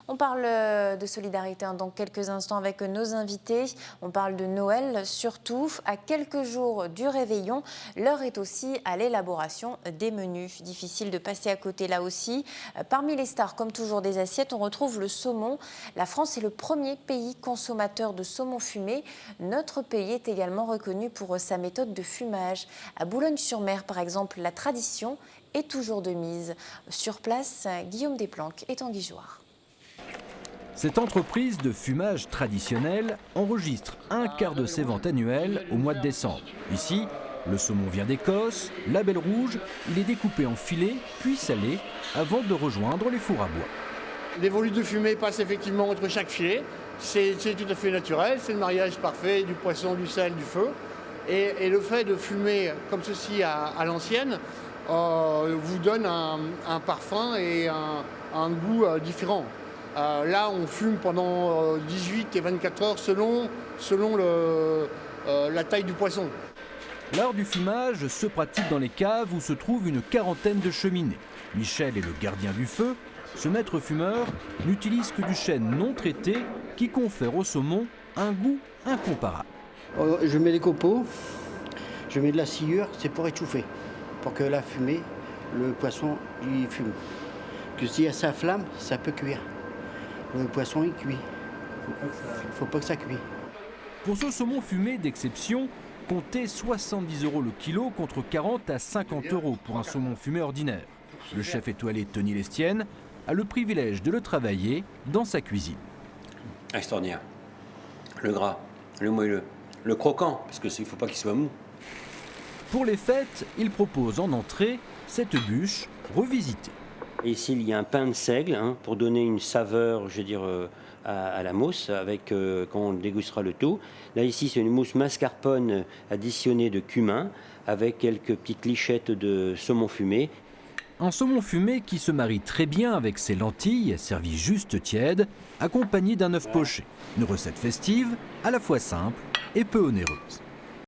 On parle de solidarité dans quelques instants avec nos invités. On parle de Noël surtout. À quelques jours du réveillon, l'heure est aussi à l'élaboration des menus. Difficile de passer à côté là aussi. Parmi les stars, comme toujours des assiettes, on retrouve le saumon. La France est le premier pays consommateur de saumon fumé. Notre pays est également reconnu pour sa méthode de fumage. À Boulogne-sur-Mer, par exemple, la tradition est toujours de mise. Sur place, Guillaume Desplanques et Tanguy Jouard. Cette entreprise de fumage traditionnel enregistre un quart de ses ventes annuelles au mois de décembre. Ici, le saumon vient d'Écosse, label rouge, il est découpé en filets puis salé avant de rejoindre les fours à bois. Les volumes de fumée passent effectivement entre chaque filet. C'est tout à fait naturel, c'est le mariage parfait du poisson, du sel, du feu. Et le fait de fumer comme ceci à l'ancienne vous donne un parfum et un goût différent. Là, on fume pendant 18 et 24 heures selon la taille du poisson. L'art du fumage se pratique dans les caves où se trouve une quarantaine de cheminées. Michel est le gardien du feu. Ce maître fumeur n'utilise que du chêne non traité qui confère au saumon un goût incomparable. Je mets les copeaux, je mets de la sciure, c'est pour étouffer, pour que la fumée, le poisson, il fume. Que s'il y a sa flamme, ça peut cuire. Le poisson, il cuit. Faut pas que ça cuise. Pour ce saumon fumé d'exception, comptez 70 € le kilo contre 40 à 50 € pour un saumon fumé ordinaire. Le chef étoilé Tony Lestienne a le privilège de le travailler dans sa cuisine. Extraordinaire. Le gras, le moelleux, le croquant, parce qu'il ne faut pas qu'il soit mou. Pour les fêtes, il propose en entrée cette bûche revisitée. Et ici, il y a un pain de seigle pour donner une saveur, je veux dire, à la mousse, avec, quand on dégustera le tout. Là, ici, c'est une mousse mascarpone additionnée de cumin, avec quelques petites lichettes de saumon fumé. Un saumon fumé qui se marie très bien avec ses lentilles, servies juste tièdes, accompagnées d'un œuf poché. Une recette festive, à la fois simple et peu onéreuse.